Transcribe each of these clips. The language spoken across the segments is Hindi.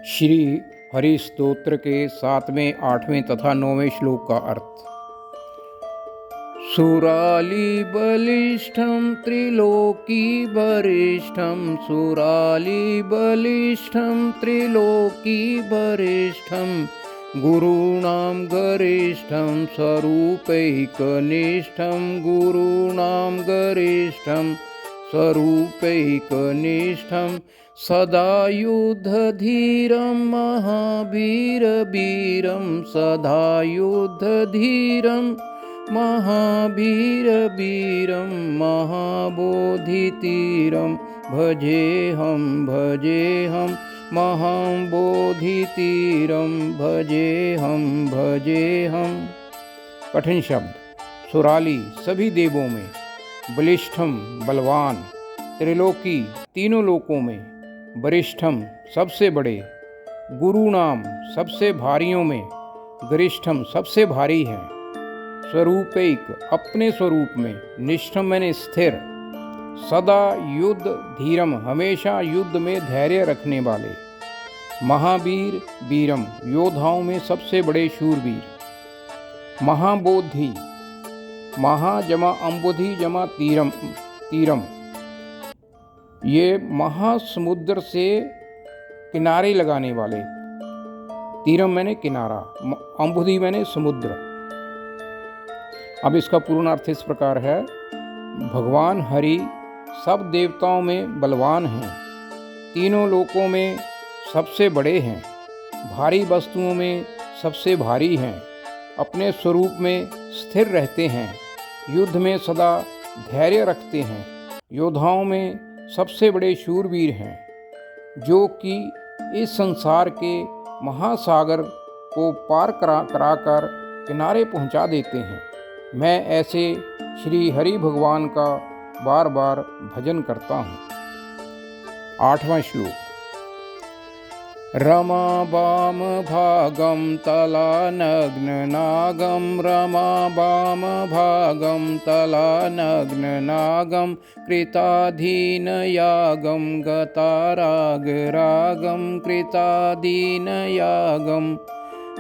श्री हरि स्तोत्र के 7वें, 8वें तथा 9वें श्लोक का अर्थ। सुराली बलिष्ठं त्रिलोकी वरिष्ठं, सुराली बलिष्ठं त्रिलोकी वरिष्ठं, गुरूणां गरिष्ठं स्वरूपैकनिष्ठं, गुरूणां गरिष्ठं स्वरूपैकनिष्ठं, सदा युद्धधीरं महावीरवीरं, सदा युद्धधीरं महावीरवीरं, महाबोधितीरं भजेऽहं भजेऽहं, महाबोधितीरं भजेऽहं भजेऽहं। कठिन शब्द। सुराली सभी देवों में, बलिष्ठम बलवान, त्रिलोकी तीनों लोकों में, वरिष्ठम सबसे बड़े, गुरुणाम सबसे भारियों में, गरिष्ठम सबसे भारी हैं, स्वरूपैक अपने स्वरूप में, निष्ठम मैंने स्थिर, सदा युद्ध धीरम हमेशा युद्ध में धैर्य रखने वाले, महावीर वीरम योद्धाओं में सबसे बड़े शूरवीर, महाबोधि महा जमा अम्बुधि जमा तीरम तीरम, ये महासमुद्र से किनारे लगाने वाले, तीरम मैंने किनारा, अम्बुधि मैंने समुद्र। अब इसका पूर्ण अर्थ इस प्रकार है। भगवान हरि सब देवताओं में बलवान हैं, तीनों लोकों में सबसे बड़े हैं, भारी वस्तुओं में सबसे भारी हैं, अपने स्वरूप में स्थिर रहते हैं, युद्ध में सदा धैर्य रखते हैं, योद्धाओं में सबसे बड़े शूरवीर हैं, जो कि इस संसार के महासागर को पार कराकर किनारे पहुंचा देते हैं। मैं ऐसे श्री हरि भगवान का बार बार भजन करता हूँ। 8वां श्लोक। रमा वाम भागम तलानग्न नागम, रमा वाम भागम तलानग्न नागम, कृताधीन यागम गतारागरागम, कृताधीन यागम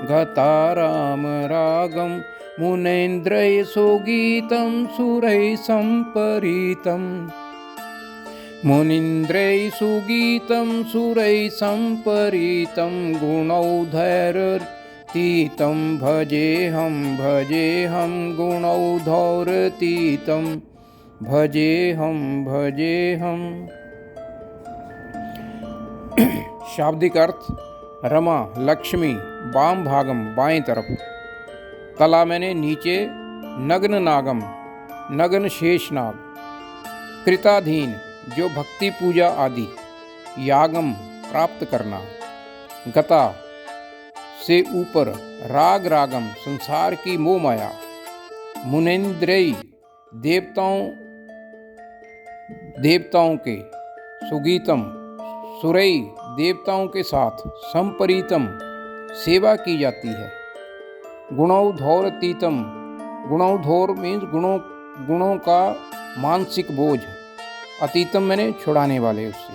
गताराम रागम, मुनेन्द्रै सुगीतं सुरै सम्परीतं, मुनीन्द्रै सुगीतं सुरै सम्परीतं, गुणौधैरतीतं भजेऽहं भजेऽहं, गुणौधौरतीतं भजेऽहं भजेऽहं। शाब्दिक अर्थ। रमा लक्ष्मी, वाम भागम बाएं तरफ, तला मैंने नीचे, नग्न नागम नग्न शेषनाग, कृताधीन जो भक्ति पूजा आदि, यागम प्राप्त करना, गता से ऊपर, राग रागम संसार की मोह माया, मुनेन्द्रई देवताओं के, सुगीतम सुरई देवताओं के साथ, संपरीतम सेवा की जाती है, गुणौधौरतीतम गुणौधौर मीन्स गुणों का मानसिक बोझ, अतीतम मैंने छुड़ाने वाले उससे।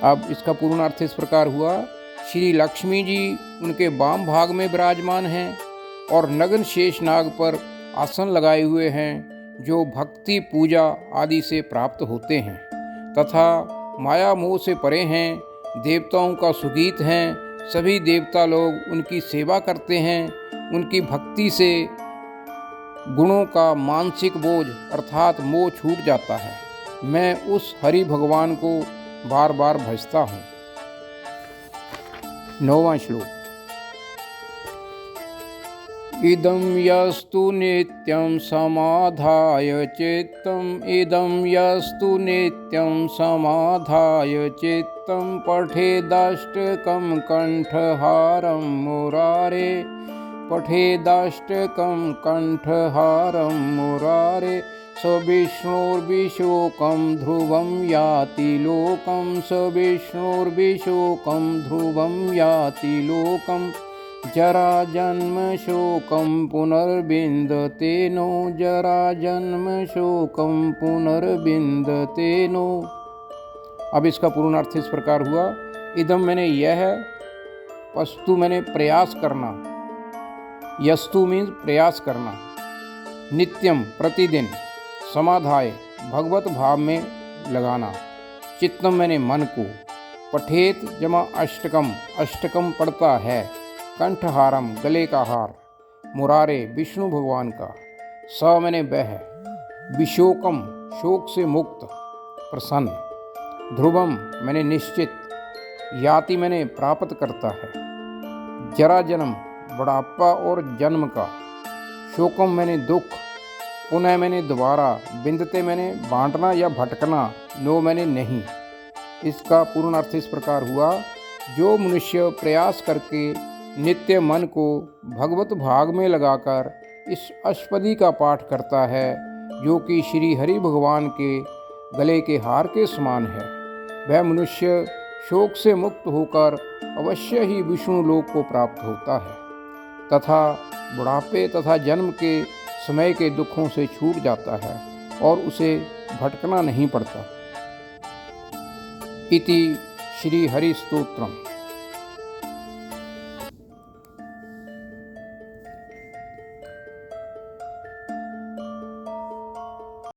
अब इसका पूर्ण अर्थ इस प्रकार हुआ। श्री लक्ष्मी जी उनके वाम भाग में विराजमान हैं और नग्न शेषनाग पर आसन लगाए हुए हैं, जो भक्ति पूजा आदि से प्राप्त होते हैं तथा माया मोह से परे हैं, देवताओं का सुगीत हैं, सभी देवता लोग उनकी सेवा करते हैं, उनकी भक्ति से गुणों का मानसिक बोझ अर्थात मोह छूट जाता है। मैं उस हरि भगवान को बार बार भजता हूँ। 9वां श्लोक। इदं यस्तु नित्यं समाधाय चित्तम्, इदं यस्तु नित्यं समाधाय चित्तं, पठेदाष्टकं कंठहारं मुरारे, पठेदाष्टकं कंठहारं मुरारे, सविष्णुर्विशोकं ध्रुवं याति लोकं, सविष्णुर्विशोकं ध्रुवं याति लोकं, जरा जन्म शोकं पुनर्विन्दते नो, जरा जन्म शोकं पुनर्विन्दते नो। अब इसका पूर्ण अर्थ इस प्रकार हुआ। इदम मैंने यह पस्तु मैंने प्रयास करना, यस्तु मीन्स प्रयास करना, नित्यम प्रतिदिन, समाधाय भगवत भाव में लगाना, चित्तम मैंने मन को, पठेत जमा अष्टकम, अष्टकम पढ़ता है, कंठहारम गले का हार, मुरारे विष्णु भगवान का, स मैंने वह, विशोकम शोक से मुक्त प्रसन्न, ध्रुवम मैंने निश्चित, याति मैंने प्राप्त करता है, जरा जन्म बुढ़ापा और जन्म का, शोकम मैंने दुख, पुनः मैंने दोबारा, बिंदते मैंने बांटना या भटकना, नो मैंने नहीं। इसका पूर्ण अर्थ इस प्रकार हुआ, जो मनुष्य प्रयास करके नित्य मन को भगवत भाग में लगाकर इस अष्टपदी का पाठ करता है, जो कि श्री हरि भगवान के गले के हार के समान है, वह मनुष्य शोक से मुक्त होकर अवश्य ही विष्णु लोक को प्राप्त होता है तथा बुढ़ापे तथा जन्म के समय के दुखों से छूट जाता है और उसे भटकना नहीं पड़ता। इति श्री हरि स्तोत्रम।